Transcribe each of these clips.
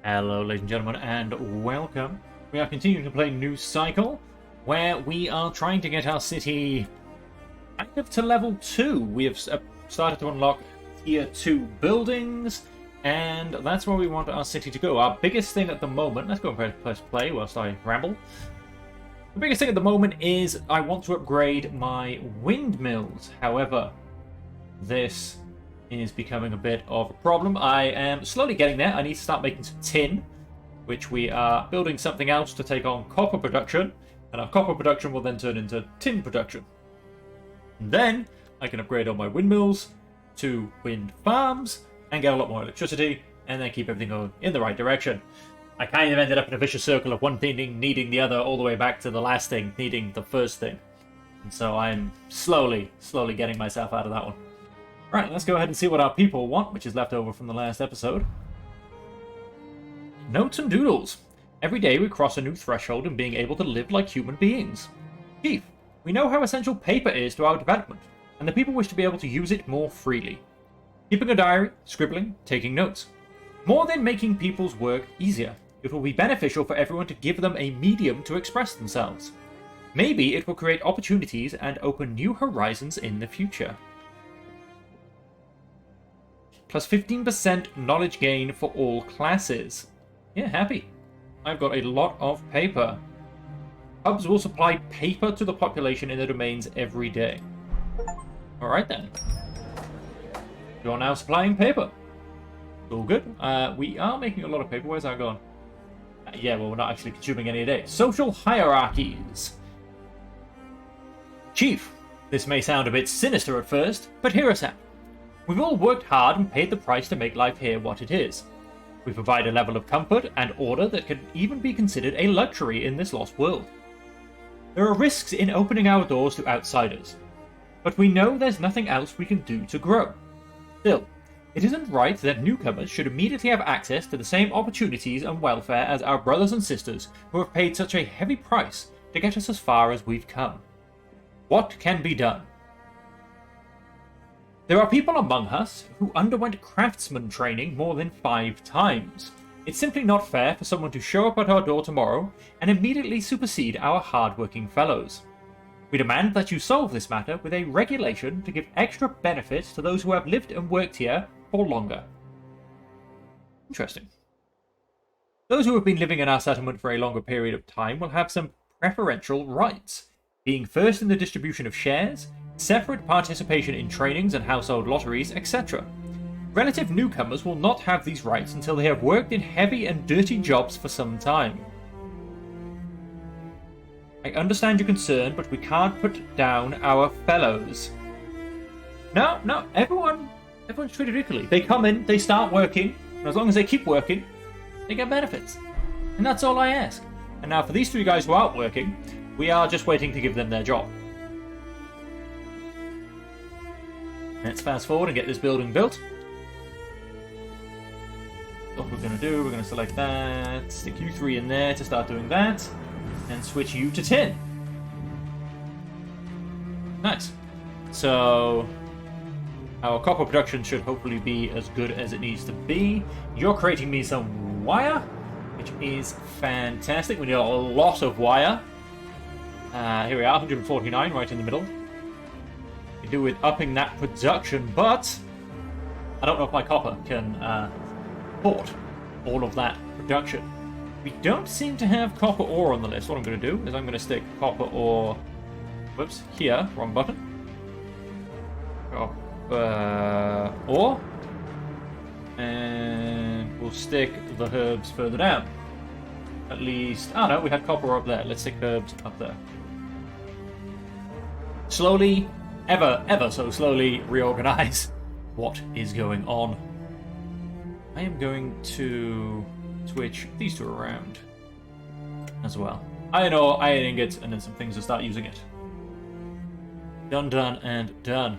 Hello, ladies and gentlemen, and welcome. We are continuing to play New Cycle, where we are trying to get our city kind of to level 2. We have started to unlock tier 2 buildings, and that's where we want our city to go. Our biggest thing at the moment, let's go and press play whilst I ramble. The biggest thing at the moment is I want to upgrade my windmills. However, this is becoming a bit of a problem. I am slowly getting there. I need to start making some tin, which we are building something else to take on copper production, and our copper production will then turn into tin production. And then I can upgrade all my windmills to wind farms and get a lot more electricity, and then keep everything going in the right direction. I kind of ended up in a vicious circle of one thing needing the other, all the way back to the last thing needing the first thing. And so I'm slowly getting myself out of that one. Right, let's go ahead and see what our people want, which is left over from the last episode. Notes and doodles. Every day we cross a new threshold in being able to live like human beings. Chief, we know how essential paper is to our development, and the people wish to be able to use it more freely. Keeping a diary, scribbling, taking notes. More than making people's work easier, it will be beneficial for everyone to give them a medium to express themselves. Maybe it will create opportunities and open new horizons in the future. Plus 15% knowledge gain for all classes. Yeah, happy. I've got a lot of paper. Hubs will supply paper to the population in the domains every day. Alright then. You're now supplying paper. All good. We are making a lot of paper. Where's that gone? Yeah, well, we're not actually consuming any today. Social hierarchies. Chief, this may sound a bit sinister at first, but hear us out. We've all worked hard and paid the price to make life here what it is. We provide a level of comfort and order that can even be considered a luxury in this lost world. There are risks in opening our doors to outsiders, but we know there's nothing else we can do to grow. Still, it isn't right that newcomers should immediately have access to the same opportunities and welfare as our brothers and sisters who have paid such a heavy price to get us as far as we've come. What can be done? There are people among us who underwent craftsman training more than 5 times. It's simply not fair for someone to show up at our door tomorrow and immediately supersede our hard-working fellows. We demand that you solve this matter with a regulation to give extra benefits to those who have lived and worked here for longer. Interesting. Those who have been living in our settlement for a longer period of time will have some preferential rights, being first in the distribution of shares, separate participation in trainings and household lotteries, etc. Relative newcomers will not have these rights until they have worked in heavy and dirty jobs for some time. I understand your concern, but we can't put down our fellows. No, everyone's treated equally. They come in, they start working, and as long as they keep working, they get benefits. And that's all I ask. And now for these 3 guys who aren't working, we are just waiting to give them their job. Let's fast forward and get this building built. What we're going to do, we're going to select that, stick you 3 in there to start doing that, and switch you to tin. Nice. So, our copper production should hopefully be as good as it needs to be. You're creating me some wire, which is fantastic. We need a lot of wire. Here we are, 149 right in the middle. Do with upping that production, but I don't know if my copper can support all of that production. We don't seem to have copper ore on the list. What I'm going to do is I'm going to stick copper ore, whoops, here, wrong button. Copper ore, and we'll stick the herbs further down. At least, oh no, we had copper ore up there. Let's stick herbs up there. Slowly, ever so slowly reorganize what is going on. I am going to switch these 2 around as well. Iron ore, iron ingots, and then some things to start using it. Done, and done.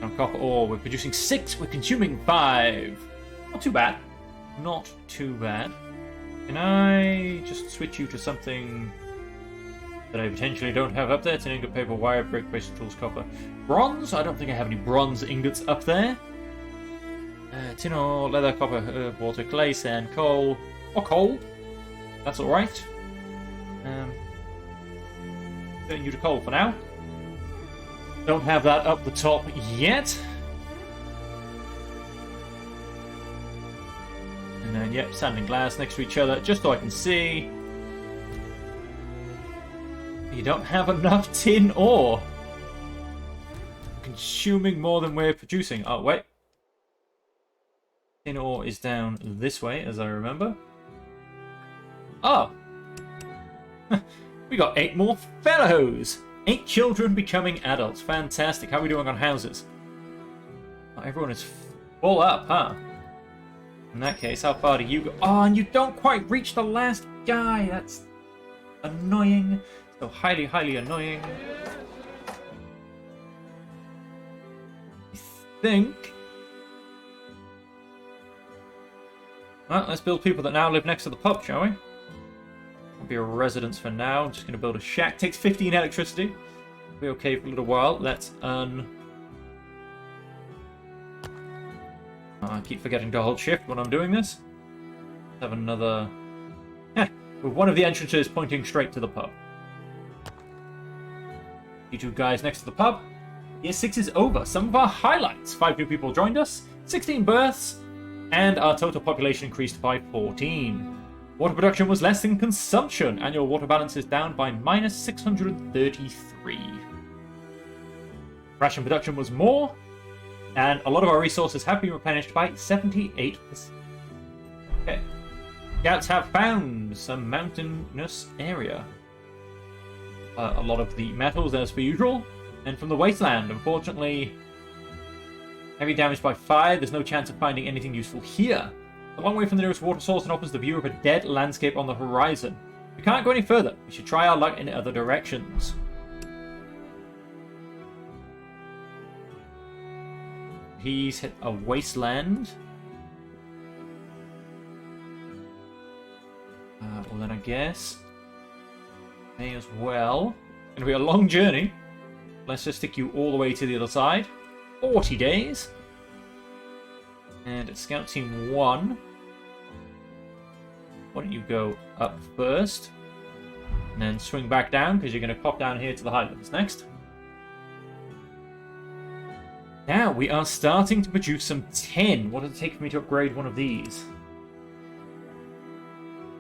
Now copper ore, we're producing 6, we're consuming 5. Not too bad. Not too bad. Can I just switch you to something that I potentially don't have up there? It's an ingot, paper, wire, brick, basic tools, copper. Bronze? I don't think I have any bronze ingots up there. Tin ore, leather, copper, herb, water, clay, sand, coal. Or coal. That's alright. Turn you to coal for now. Don't have that up the top yet. And then, yep, sand and glass next to each other, just so I can see. You don't have enough tin ore. Consuming more than we're producing. Oh, wait. Tin ore is down this way, as I remember. Oh! We got 8 more fellows! 8 children becoming adults. Fantastic. How are we doing on houses? Oh, everyone is full up, huh? In that case, how far do you go? Oh, and you don't quite reach the last guy. That's annoying. So highly, highly annoying. I think... Well, let's build people that now live next to the pub, shall we? I'll be a residence for now. I'm just going to build a shack. Takes 15 electricity. Be okay for a little while. Let's I keep forgetting to hold shift when I'm doing this. Let's have another... with one of the entrances pointing straight to the pub. You two guys next to the pub. Year 6 is over. Some of our highlights. 5 new people joined us. 16 births. And our total population increased by 14. Water production was less than consumption. Annual water balance is down by minus 633. Ration production was more. And a lot of our resources have been replenished by 78%. Okay. Scouts have found some mountainous area. A lot of the metals, as per usual. And from the wasteland, unfortunately, heavy damage by fire. There's no chance of finding anything useful here. A long way from the nearest water source and offers the view of a dead landscape on the horizon. We can't go any further. We should try our luck in other directions. He's hit a wasteland. Well then I guess may as well. It's going to be a long journey. Let's just stick you all the way to the other side. 40 days. And it's Scout Team 1. Why don't you go up first? And then swing back down, because you're going to pop down here to the Highlands next. Now, we are starting to produce some tin. What does it take for me to upgrade one of these?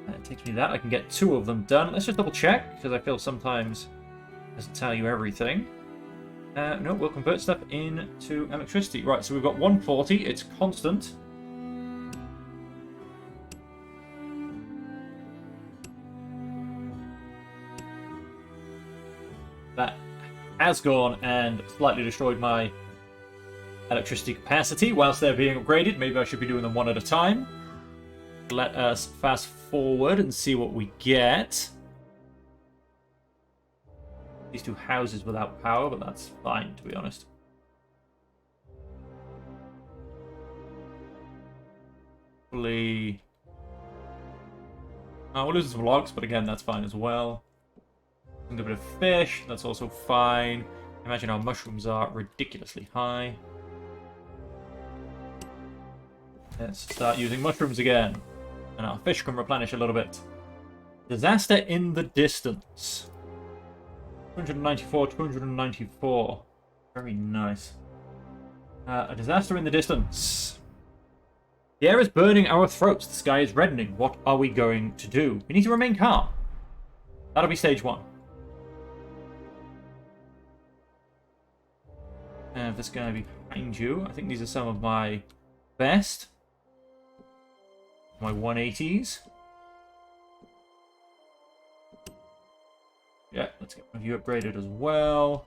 It takes me that. I can get 2 of them done. Let's just double check, because I feel sometimes it doesn't tell you everything. No, we'll convert stuff into electricity. Right, so we've got 140. It's constant. That has gone and slightly destroyed my electricity capacity whilst they're being upgraded. Maybe I should be doing them one at a time. Let us fast forward and see what we get. These 2 houses without power, but that's fine, to be honest. Hopefully... Oh, we'll lose some logs, but again, that's fine as well. A little bit of fish, that's also fine. Imagine our mushrooms are ridiculously high. Let's start using mushrooms again. And our fish can replenish a little bit. Disaster in the distance. 294, 294. Very nice. A disaster in the distance. The air is burning our throats. The sky is reddening. What are we going to do? We need to remain calm. That'll be stage 1. Have this guy behind you. I think these are some of my best. My 180s. Yeah, let's get one of you upgraded as well.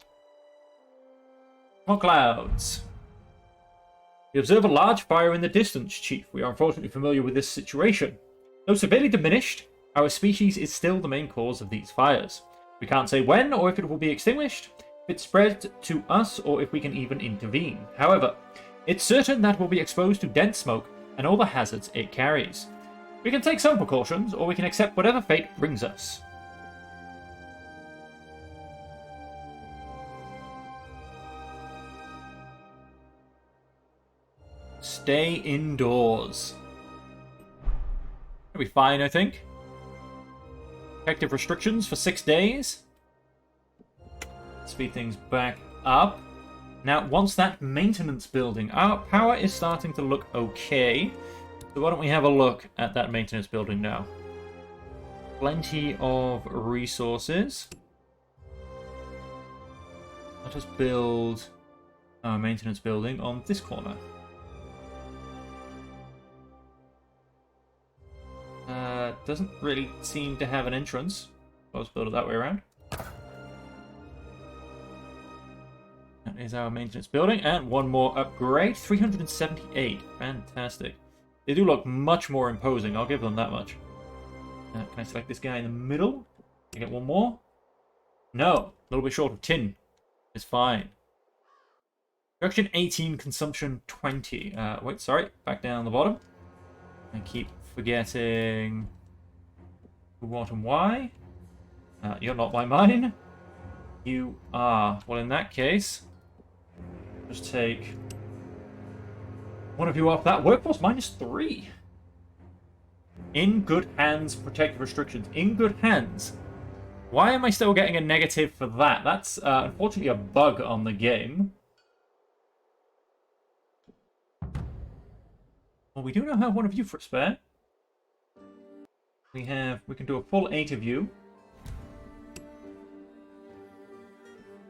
More clouds. We observe a large fire in the distance, Chief. We are unfortunately familiar with this situation. Though severely diminished, our species is still the main cause of these fires. We can't say when or if it will be extinguished, if it spread to us, or if we can even intervene. However, it's certain that we'll be exposed to dense smoke and all the hazards it carries. We can take some precautions, or we can accept whatever fate brings us. stay indoors. It'll be fine, I think. Effective restrictions for 6 days. Speed things back up. Now, once that maintenance building, our power is starting to look okay. So why don't we have a look at that maintenance building now? Plenty of resources. Let us build our maintenance building on this corner. Doesn't really seem to have an entrance. Let's build it that way around. That is our maintenance building. And one more upgrade. 378. Fantastic. They do look much more imposing. I'll give them that much. Can I select this guy in the middle? Can I get one more? No. A little bit short of tin. It's fine. Production 18, consumption 20. Wait, sorry. Back down the bottom. I keep forgetting what and why. You're not by mine. You are. Well, in that case, just take one of you off that. Workforce -3. In good hands, protective restrictions. In good hands. Why am I still getting a negative for that? That's unfortunately a bug on the game. Well, we do now have one of you for spare. We can do a full 8 of you.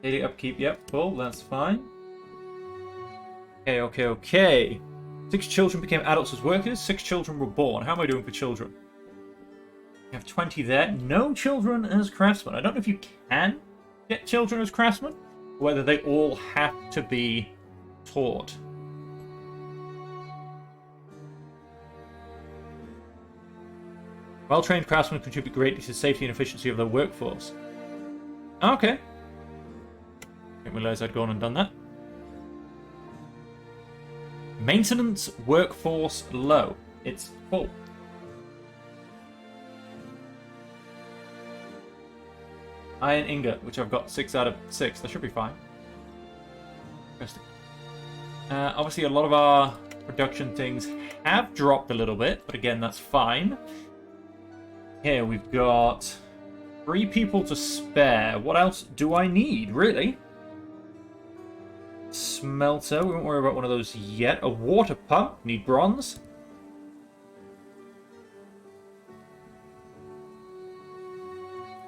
Daily upkeep, yep, full, that's fine. Okay. 6 children became adults as workers, 6 children were born. How am I doing for children? We have 20 there. No children as craftsmen. I don't know if you can get children as craftsmen, or whether they all have to be taught. Well-trained craftsmen contribute greatly to the safety and efficiency of the workforce. Okay. Didn't realize I'd gone and done that. Maintenance workforce low. It's full. Iron ingot, which I've got 6 out of 6. That should be fine. Interesting. Obviously, a lot of our production things have dropped a little bit, but again, that's fine. Here we've got 3 people to spare. What else do I need, really? Smelter. We won't worry about one of those yet. A water pump. Need bronze.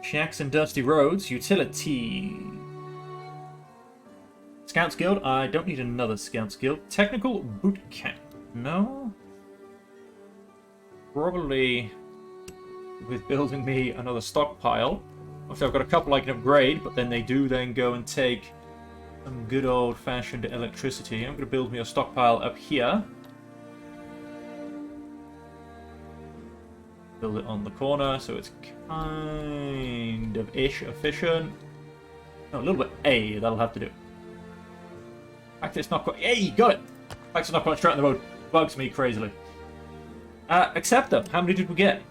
Shacks and dusty roads. Utility. Scouts Guild. I don't need another Scouts Guild. Technical boot camp. No. Probably with building me another stockpile. Obviously, I've got a couple I can upgrade, but then they do then go and take some good old-fashioned electricity. I'm going to build me a stockpile up here. Build it on the corner, so it's kind of efficient. No, a little bit A, that'll have to do. In fact, it's not quite... Hey, got it! In fact, it's not quite straight on the road. Bugs me crazily. Accept them. How many did we get?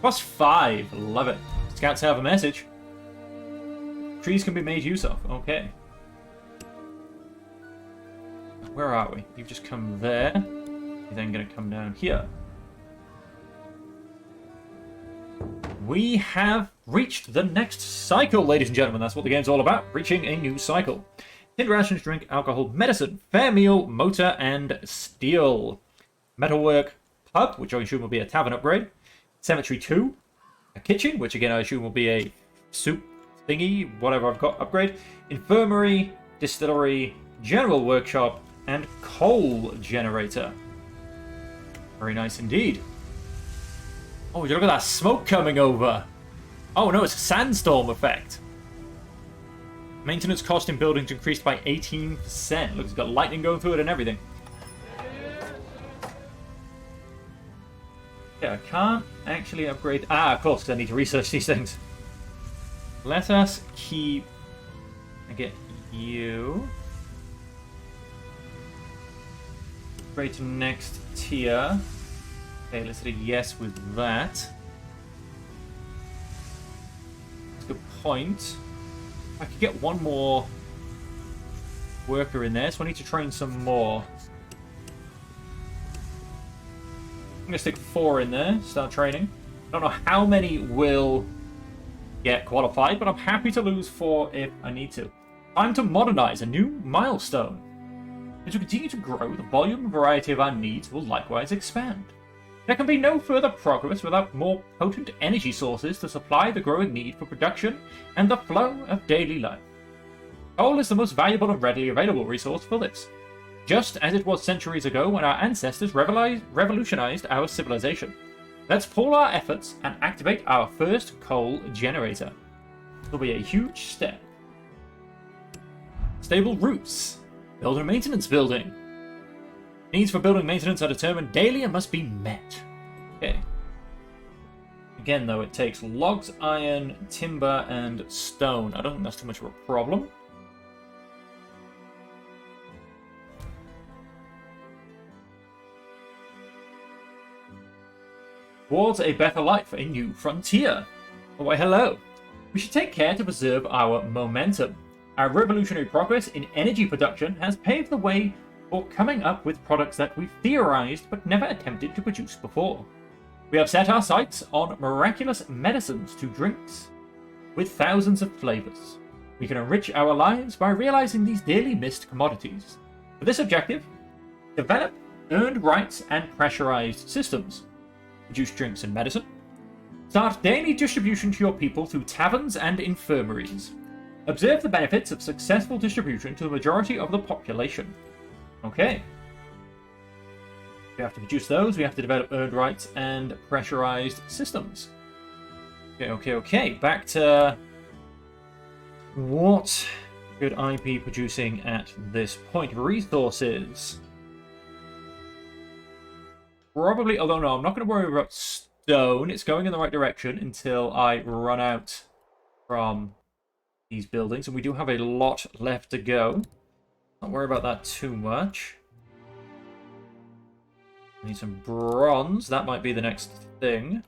+5. Love it. Scouts have a message. Trees can be made use of. Okay. Where are we? You've just come there. You're then going to come down here. We have reached the next cycle, ladies and gentlemen. That's what the game's all about. Reaching a new cycle. Tin rations, drink, alcohol, medicine, fair meal, motor, and steel. Metalwork pub, which I assume will be a tavern upgrade. Cemetery 2. A kitchen, which again I assume will be a soup thingy, whatever I've got, upgrade. Infirmary, distillery, general workshop, and coal generator. Very nice indeed. Oh, look at that smoke coming over. Oh no, it's a sandstorm effect. Maintenance cost in buildings increased by 18%. Look, it's got lightning going through it and everything. Yeah, I can't actually upgrade... of course, because I need to research these things. Let us keep... I get you. Upgrade to next tier. Okay, let's hit a yes with that. That's a good point. I could get one more worker in there, so I need to train some more. going to stick 4 in there, start training. I don't know how many will get qualified, but I'm happy to lose 4 if I need to. Time to modernize, a new milestone. As we continue to grow, the volume and variety of our needs will likewise expand. There can be no further progress without more potent energy sources to supply the growing need for production and the flow of daily life. Coal is the most valuable and readily available resource for this, just as it was centuries ago when our ancestors revolutionized our civilization. Let's pool our efforts and activate our first coal generator. This will be a huge step. Stable roofs. Build a maintenance building. Needs for building maintenance are determined daily and must be met. Okay. Again, though, it takes logs, iron, timber, and stone. I don't think that's too much of a problem. Towards a better life, a new frontier. Oh, why, hello. We should take care to preserve our momentum. Our revolutionary progress in energy production has paved the way for coming up with products that we've theorized but never attempted to produce before. We have set our sights on miraculous medicines to drinks with thousands of flavors. We can enrich our lives by realizing these dearly missed commodities. For this objective, develop earned rights and pressurized systems. Produce drinks and medicine. Start daily distribution to your people through taverns and infirmaries. Observe the benefits of successful distribution to the majority of the population. Okay. We have to produce those. We have to develop earned rights and pressurized systems. Okay. Back to what could I be producing at this point? Resources. Probably, although no, I'm not going to worry about stone. It's going in the right direction until I run out from these buildings. And we do have a lot left to go. Don't worry about that too much. Need some bronze. That might be the next thing.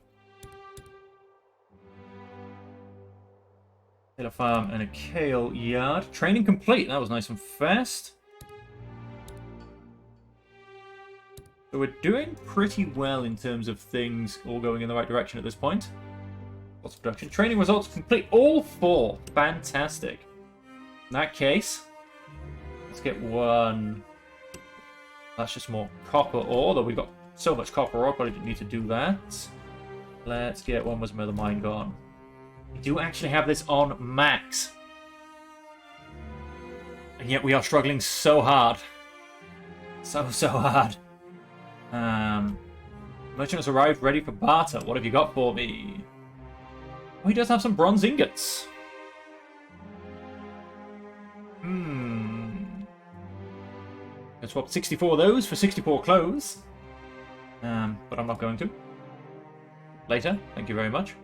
Kale farm and a kale yard. Training complete. That was nice and fast. So we're doing pretty well in terms of things all going in the right direction at this point. Lots of production. Training results complete. All 4. Fantastic. In that case, let's get one. That's just more copper ore, though we've got so much copper ore, probably didn't need to do that. Let's get one Wisdom of the Mine gone. We do actually have this on max. And yet we are struggling so hard. So hard. Merchant has arrived ready for barter. What have you got for me? Oh, he does have some bronze ingots. Let's swap 64 of those for 64 clothes. But I'm not going to. Later. Thank you very much.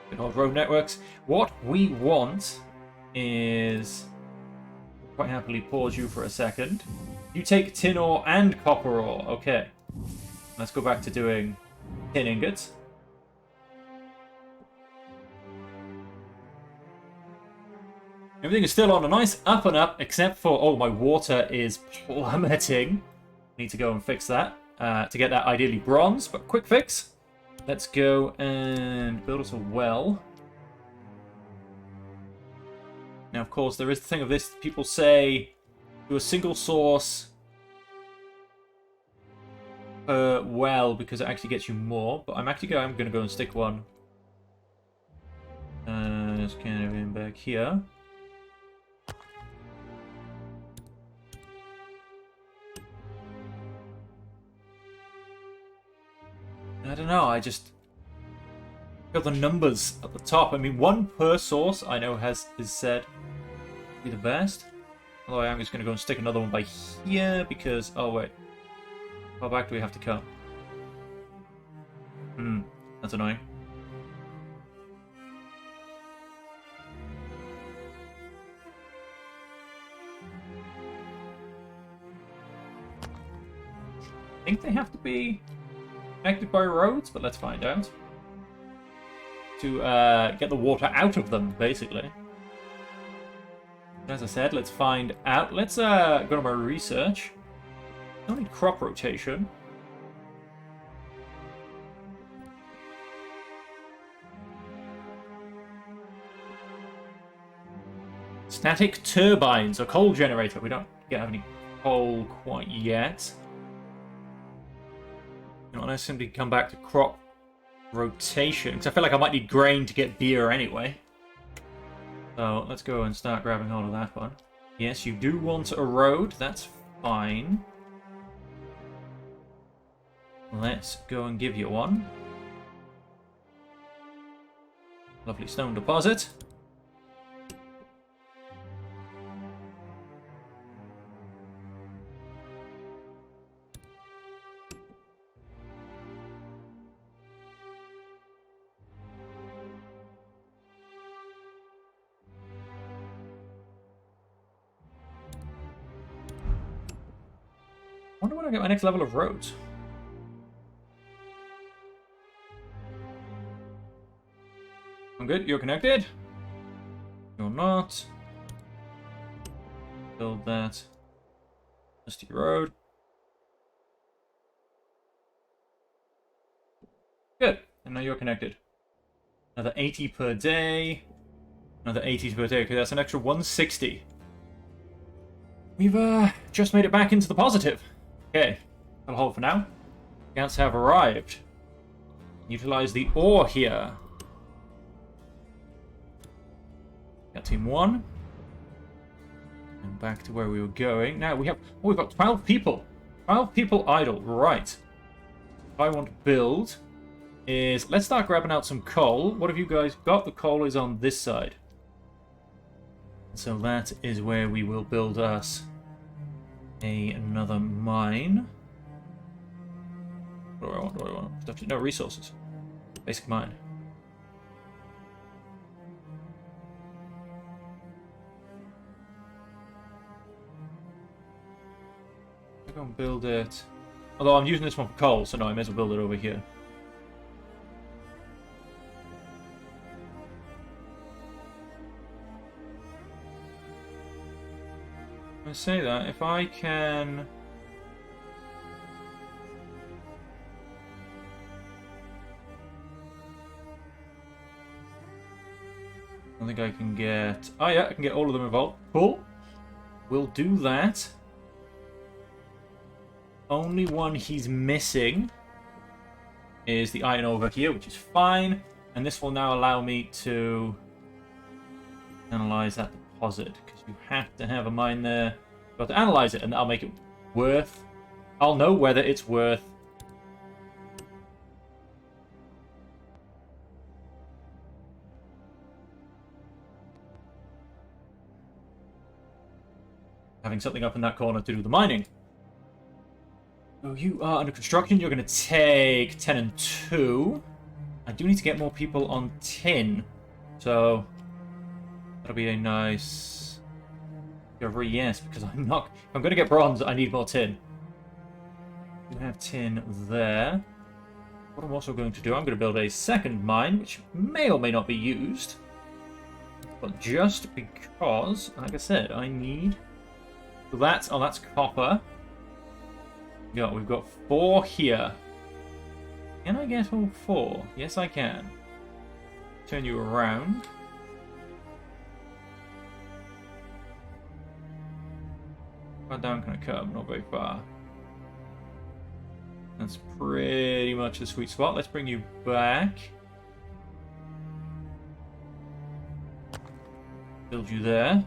Good old road networks. What we want is... Quite happily pause you for a second. You take tin ore and copper ore. Okay. Let's go back to doing tin ingots. Everything is still on a nice up and up, except for... Oh, my water is plummeting. Need to go and fix that. To get that ideally bronze, but quick fix. Let's go and build us a well. Now, of course, there is the thing of this. People say do a single source per well because it actually gets you more. But I'm going to go and stick one. Let's kind of in back here. I don't know, I just got the numbers at the top. I mean, one per source I know is said to be the best. Although I am just going to go and stick another one by here because... Oh, wait. How back do we have to come? That's annoying. I think they have to be connected by roads, but let's find out. To get the water out of them, basically. As I said, let's find out. Let's go to my research. Don't need crop rotation. Static turbines, a coal generator. We don't have any coal quite yet. You know, let's simply come back to crop rotation, because I feel like I might need grain to get beer anyway. So let's go and start grabbing hold of that one. Yes, you do want a road. That's fine. Let's go and give you one. Lovely stone deposit. I wonder when I get my next level of roads. I'm good. You're connected. You're not. Build that. Dusty road. Good. And now you're connected. Another 80 per day. Another 80 per day. Okay, that's an extra 160. We've just made it back into the positive. Okay, that'll hold for now. Scouts have arrived. Utilize the ore here. Got team 1. And back to where we were going. Now we've got 12 people. 12 people idle. Right. What I want to build is, let's start grabbing out some coal. What have you guys got? The coal is on this side. So that is where we will build us another mine. What do I want? No resources. Basic mine. I'm going to build it. Although I'm using this one for coal, so no, I may as well build it over here. I say that if I can. I think I can get. Oh yeah, I can get all of them involved. Cool. We'll do that. Only one he's missing is the iron over here, which is fine. And this will now allow me to analyze that deposit, because you have to have a mine there. Got to analyze it, and I'll make it worth. I'll know whether it's worth. Having something up in that corner to do the mining. Oh, you are under construction. You're going to take 10 and 2. I do need to get more people on tin. So that'll be a nice discovery, yes, because I'm not. If I'm going to get bronze, I need more tin. We have tin there. What I'm also going to do, I'm going to build a second mine, which may or may not be used. But just because, like I said, I need. So that's copper. Yeah, we've got 4 here. Can I get all 4? Yes, I can. Turn you around. How down can I come? Not very far. That's pretty much the sweet spot. Let's bring you back. Build you there.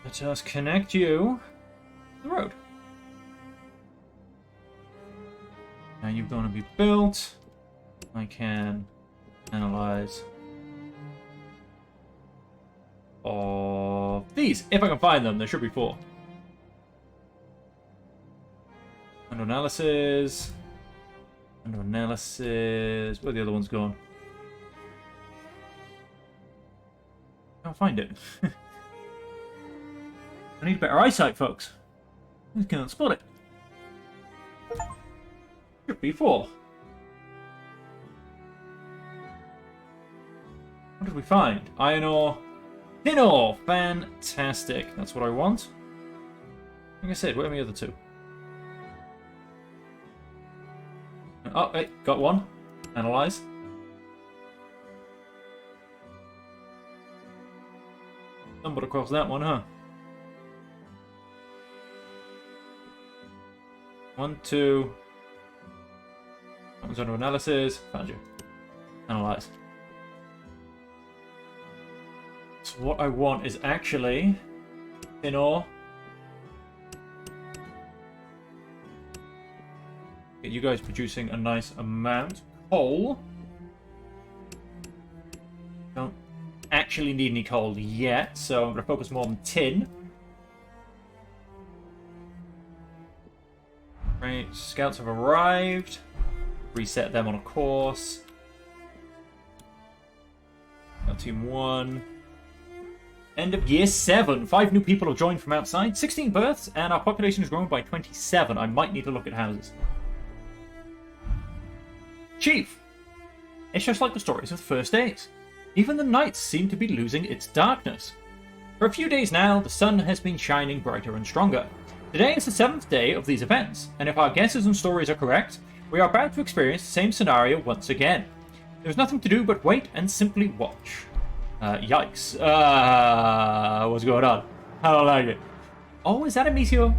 Let us connect you to the road. Now you're going to be built. I can analyze of these. If I can find them, there should be 4. Under analysis. Under analysis. Where the other one's gone? Can't find it. I need better eyesight, folks. I can't spot it. Should be 4. What did we find? Iron ore. Tin ore! Fantastic. That's what I want. Like I said, where are my other 2? Oh, hey, got one. Analyze. Stumbled across that one, huh? 1, 2. That one's under analysis. Found you. Analyze. So what I want is actually tin ore. Get you guys producing a nice amount. Coal. Don't actually need any coal yet, so I'm going to focus more on tin. Right, scouts have arrived. Reset them on a course. Got team 1. End of year 7. 5 new people have joined from outside. 16 births, and our population has grown by 27. I might need to look at houses. Chief! It's just like the stories of the first days. Even the nights seem to be losing its darkness. For a few days now, the sun has been shining brighter and stronger. Today is the 7th day of these events, and if our guesses and stories are correct, we are about to experience the same scenario once again. There's nothing to do but wait and simply watch. Yikes. What's going on? I don't like it. Oh, is that a meteor?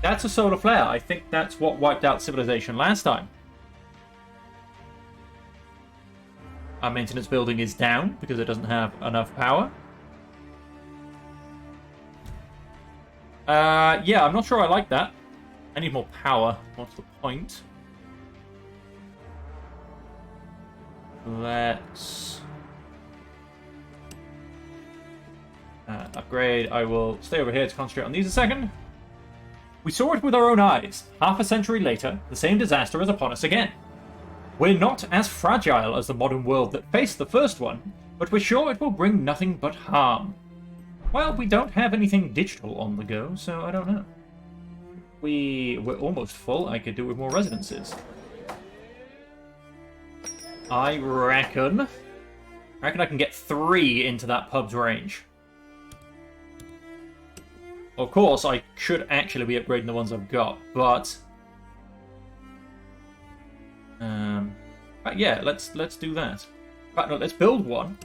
That's a solar flare. I think that's what wiped out civilization last time. Our maintenance building is down because it doesn't have enough power. Yeah, I'm not sure I like that. I need more power. What's the point? Let's upgrade. I will stay over here to concentrate on these a second. We saw it with our own eyes. Half a century later, the same disaster is upon us again. We're not as fragile as the modern world that faced the first one, but we're sure it will bring nothing but harm. Well, we don't have anything digital on the go, so I don't know. We're almost full. I could do with more residences. I reckon I can get 3 into that pub's range. Of course, I should actually be upgrading the ones I've got, but yeah, let's do that. In fact, no, let's build one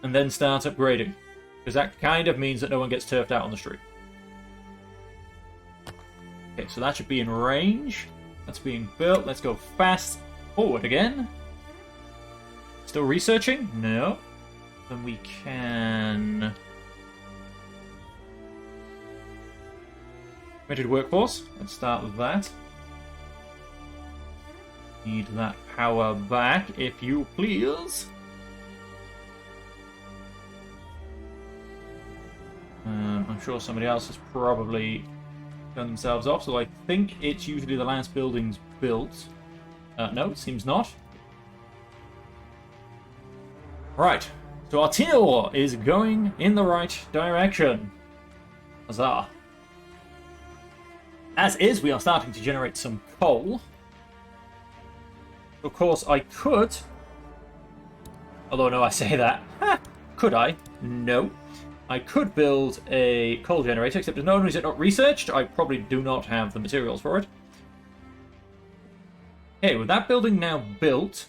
and then start upgrading, because that kind of means that no one gets turfed out on the street. Okay, so that should be in range. That's being built. Let's go fast forward again. Still researching? No. Then we can committed workforce. Let's start with that. Need that power back, if you please. I'm sure somebody else has probably done themselves off, so I think it's usually the last building's built. No, it seems not. Right, so our tin ore is going in the right direction. Huzzah. As is, we are starting to generate some coal. Of course, I could... Although, no, I say that. Could I? No. I could build a coal generator, except not only is it not researched, I probably do not have the materials for it. Okay, with that building now built...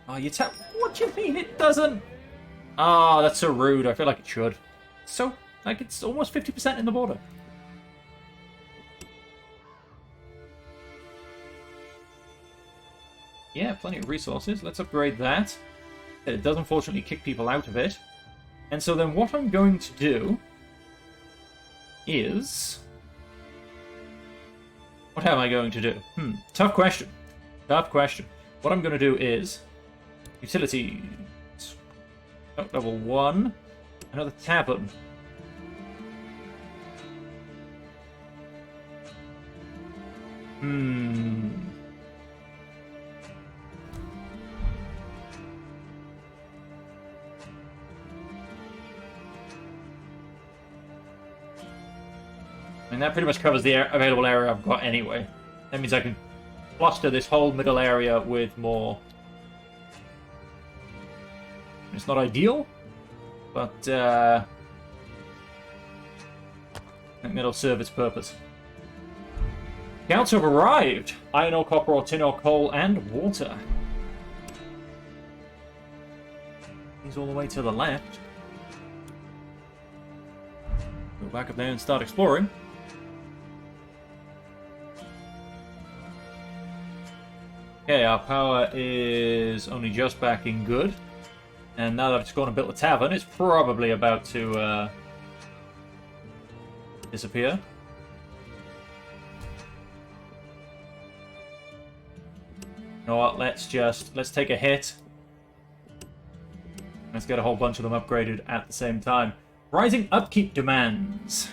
Oh, you tell... What do you mean it doesn't? Ah, that's so rude. I feel like it should. So, like, it's almost 50% in the border. Yeah, plenty of resources. Let's upgrade that. It does unfortunately kick people out of it. And so then what I'm going to do is... What am I going to do? Tough question. Tough question. What I'm going to do is... Utilities. Oh, level 1. Another tavern. And that pretty much covers the available area I've got anyway. That means I can cluster this whole middle area with more. It's not ideal, but I think that'll serve its purpose. Scouts have arrived! Iron ore, copper ore, tin ore, coal, and water. He's all the way to the left. Go back up there and start exploring. Okay, our power is only just back in good. And now that I've just gone and built a tavern, it's probably about to disappear. You know what, let's take a hit. Let's get a whole bunch of them upgraded at the same time. Rising upkeep demands.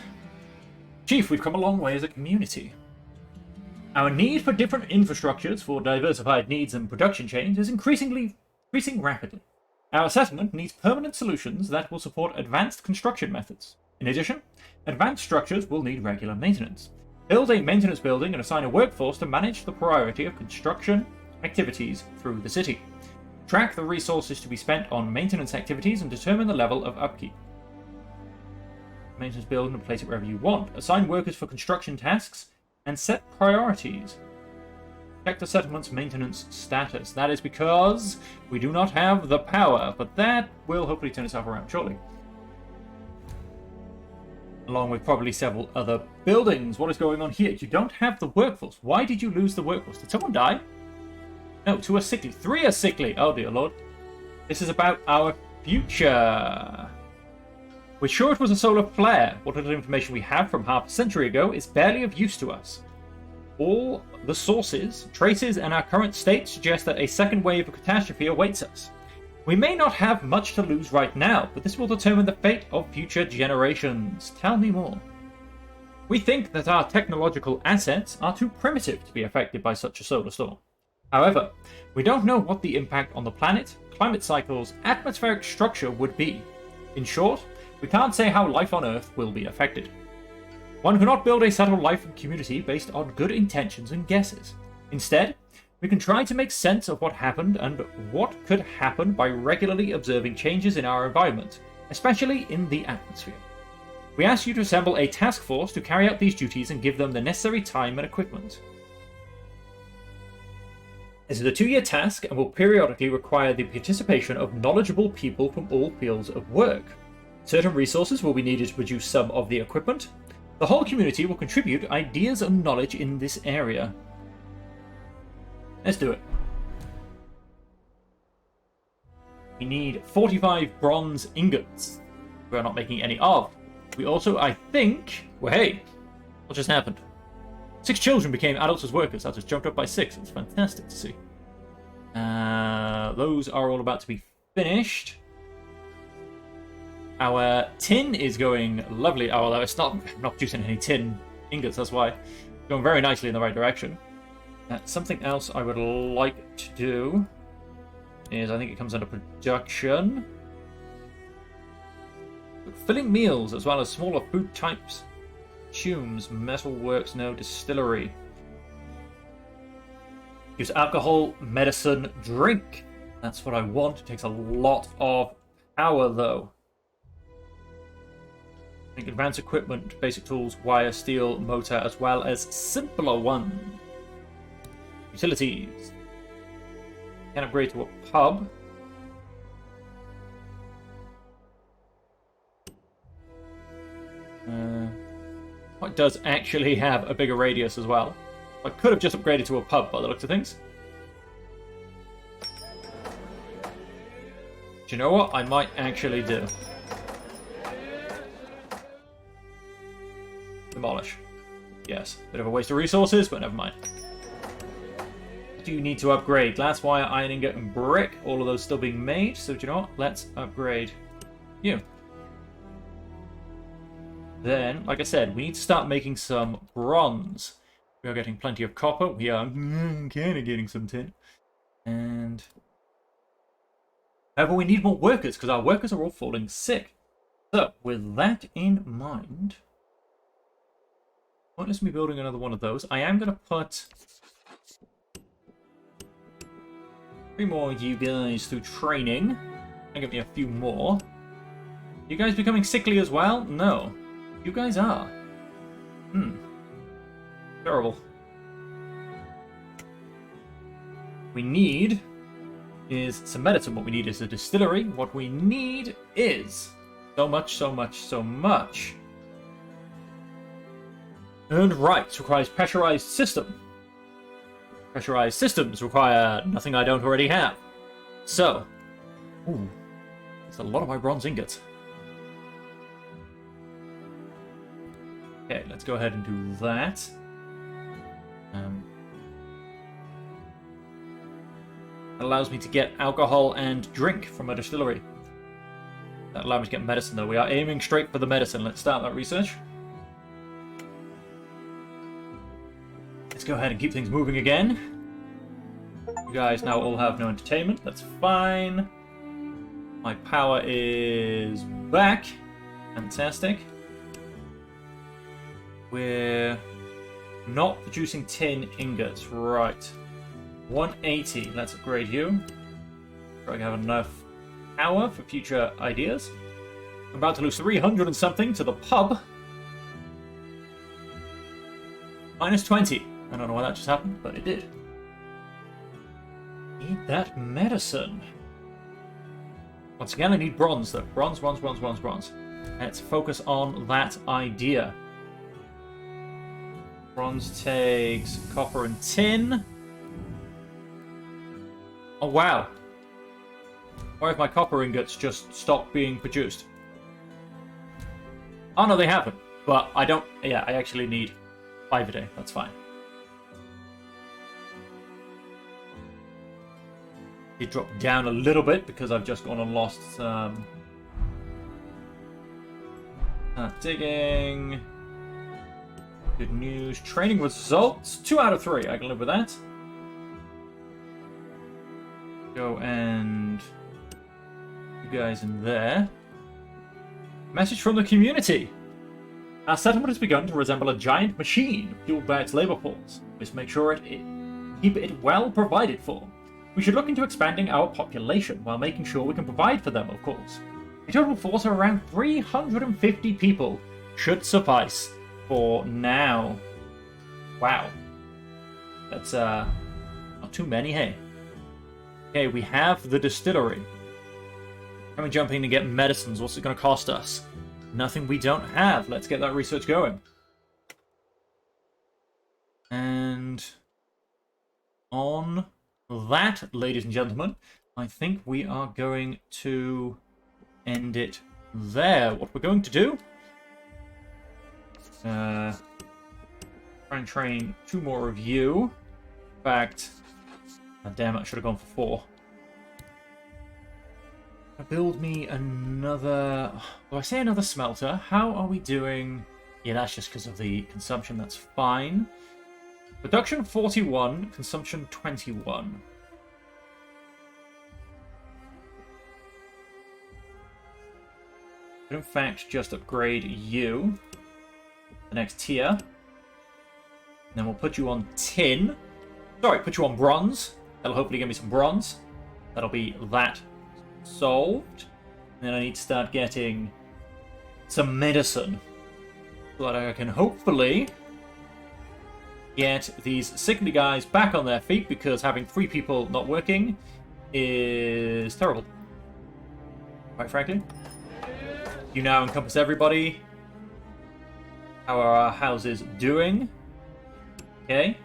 Chief, we've come a long way as a community. Our need for different infrastructures for diversified needs and production chains is increasing rapidly. Our settlement needs permanent solutions that will support advanced construction methods. In addition, advanced structures will need regular maintenance. Build a maintenance building and assign a workforce to manage the priority of construction activities through the city. Track the resources to be spent on maintenance activities and determine the level of upkeep. Maintenance building and place it wherever you want. Assign workers for construction tasks and set priorities. Check the settlement's maintenance status. That is because we do not have the power, but that will hopefully turn itself around shortly. Along with probably several other buildings. What is going on here? You don't have the workforce. Why did you lose the workforce? Did someone die? No, 2 are sickly. 3 are sickly. Oh dear lord. This is about our future. We're sure it was a solar flare. What little information we have from half a century ago is barely of use to us. All the sources, traces, and our current state suggest that a second wave of catastrophe awaits us. We may not have much to lose right now, but this will determine the fate of future generations. Tell me more. We think that our technological assets are too primitive to be affected by such a solar storm. However, we don't know what the impact on the planet, climate cycles, atmospheric structure would be. In short, we can't say how life on Earth will be affected. One cannot build a settled life and community based on good intentions and guesses. Instead, we can try to make sense of what happened and what could happen by regularly observing changes in our environment, especially in the atmosphere. We ask you to assemble a task force to carry out these duties and give them the necessary time and equipment. This is a 2-year task and will periodically require the participation of knowledgeable people from all fields of work. Certain resources will be needed to produce some of the equipment. The whole community will contribute ideas and knowledge in this area. Let's do it. We need 45 bronze ingots. We're not making any of. We also, I think... Well, hey! What just happened? 6 children became adults as workers. That just jumped up by 6. It's fantastic to see. Those are all about to be finished. Our tin is going lovely. Oh, although it's not producing any tin ingots, that's why. Going very nicely in the right direction. Something else I would like to do is, I think it comes under production. Filling meals as well as smaller food types. Tumes, metalworks, no distillery. Use alcohol, medicine, drink. That's what I want. It takes a lot of power though. I think advanced equipment, basic tools, wire, steel, motor, as well as simpler one. Utilities. Can upgrade to a pub. It does actually have a bigger radius as well. I could have just upgraded to a pub by the looks of things. Do you know what? I might actually do. Demolish. Yes, bit of a waste of resources, but never mind. What do you need to upgrade? Glass, wire, iron ingot, and brick. All of those still being made. So do you know what? Let's upgrade you. Then, like I said, we need to start making some bronze. We are getting plenty of copper. We are kind of getting some tin. And... however, we need more workers, because our workers are all falling sick. So, with that in mind... Pointless me building another one of those. I am going to put 3 more of you guys through training. And give me a few more. You guys becoming sickly as well? No. You guys are. Terrible. We need is some medicine. What we need is a distillery. What we need is so much. Earned rights requires pressurized system. Pressurized systems require nothing I don't already have. So, it's a lot of my bronze ingots. Okay, let's go ahead and do that. Allows me to get alcohol and drink from a distillery. That allows me to get medicine, though. We are aiming straight for the medicine. Let's start that research. Let's go ahead and keep things moving again. You guys now all have no entertainment. That's fine. My power is back. Fantastic. We're not producing tin ingots. Right. 180. Let's upgrade you. I have enough power for future ideas. I'm about to lose 300 and something to the pub. Minus 20. I don't know why that just happened, but it did. Need that medicine. Once again, I need bronze, though. Bronze. Let's focus on that idea. Bronze takes copper and tin. Oh, wow. Or if my copper ingots just stopped being produced. Oh, no, they haven't. But I don't... Yeah, I actually need 5 a day. That's fine. It dropped down a little bit because I've just gone and lost digging. Good news. Training results. 2 out of 3. I can live with that. Go and... You guys in there. Message from the community. Our settlement has begun to resemble a giant machine fueled by its labor force. Must make sure keep it well provided for. We should look into expanding our population while making sure we can provide for them, of course. A total force of around 350 people should suffice for now. Wow. That's not too many, hey. Okay, we have the distillery. Can we jump in and get medicines? What's it going to cost us? Nothing we don't have. Let's get that research going. And on that, ladies and gentlemen, I think we are going to end it there. What we're going to do... try and train 2 more of you. In fact... Oh, damn it, I should have gone for 4. Build me another... Do I say another smelter? How are we doing? Yeah, that's just because of the consumption. That's fine. Production 41, consumption 21. But in fact, just upgrade you. The next tier. And then we'll put you on tin. Sorry, put you on bronze. That'll hopefully give me some bronze. That'll be that solved. And then I need to start getting some medicine. So that I can hopefully get these sickly guys back on their feet, because having 3 people not working is terrible. Quite frankly. You now encompass everybody. How are our houses doing? Okay.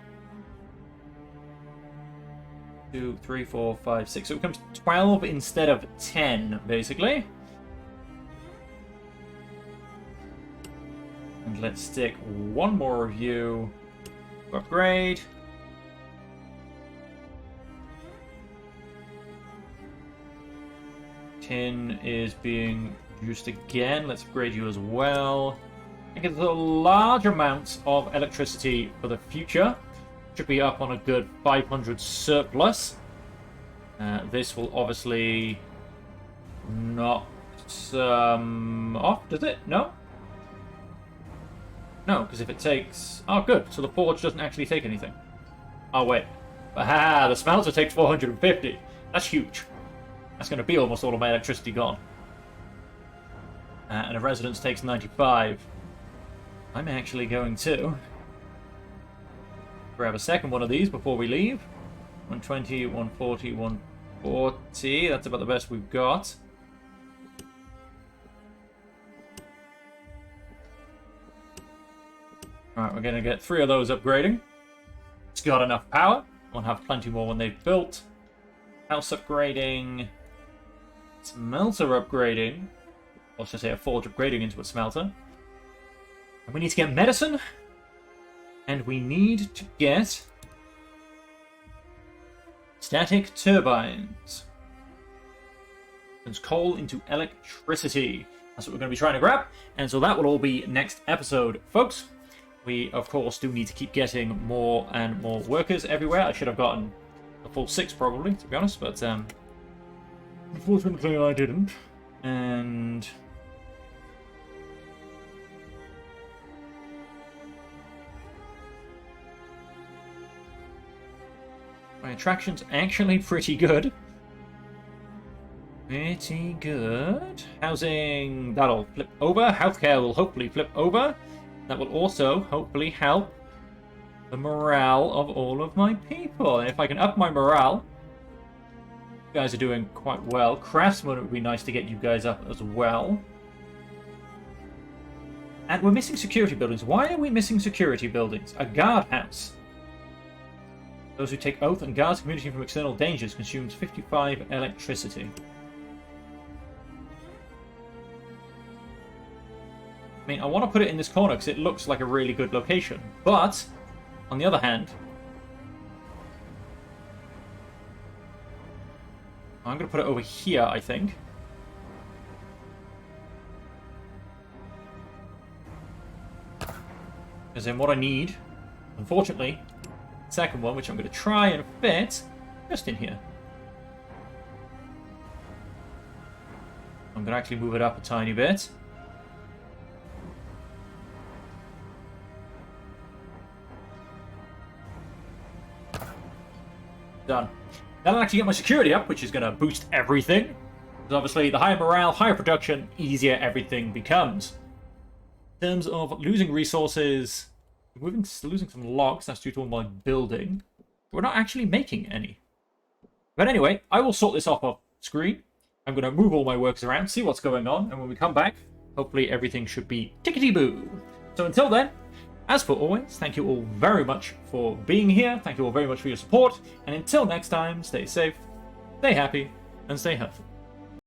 2, 3, 4, 5, 6. So it becomes 12 instead of 10, basically. And let's stick 1 more of you. Upgrade. Tin is being produced again. Let's upgrade you as well. I get a large amounts of electricity for the future. Should be up on a good 500 surplus. This will obviously not off, does it? No? No, because if it takes... Oh, good. So the forge doesn't actually take anything. Oh, wait. Aha! The smelter takes 450. That's huge. That's going to be almost all of my electricity gone. And a residence takes 95. I'm actually going to grab a second one of these before we leave. 120, 140, 140. That's about the best we've got. Alright, we're going to get 3 of those upgrading. It's got enough power. We'll have plenty more when they've built. House upgrading. Smelter upgrading. Or should I say a forge upgrading into a smelter. And we need to get medicine. And we need to get static turbines. Turns coal into electricity. That's what we're going to be trying to grab. And so that will all be next episode, folks. We, of course, do need to keep getting more and more workers everywhere. I should have gotten a full 6, probably, to be honest. But unfortunately, I didn't. And my attraction's actually pretty good. Pretty good. Housing, that'll flip over. Healthcare will hopefully flip over. That will also hopefully help the morale of all of my people. And if I can up my morale, you guys are doing quite well. Craftsman, it would be nice to get you guys up as well. And we're missing security buildings. Why are we missing security buildings? A guardhouse. Those who take oath and guards community from external dangers consumes 55 electricity. I mean, I want to put it in this corner because it looks like a really good location. But, on the other hand, I'm going to put it over here, I think. Because then what I need, unfortunately, second one, which I'm going to try and fit just in here. I'm going to actually move it up a tiny bit. Done. That'll actually get my security up, which is going to boost everything. Because obviously, the higher morale, higher production, easier everything becomes. In terms of losing resources, we're losing some logs. That's due to all my building. We're not actually making any. But anyway, I will sort this off screen. I'm going to move all my workers around, see what's going on, and when we come back, hopefully everything should be tickety-boo. So until then, as for always, thank you all very much for being here. Thank you all very much for your support. And until next time, stay safe, stay happy, and stay healthy.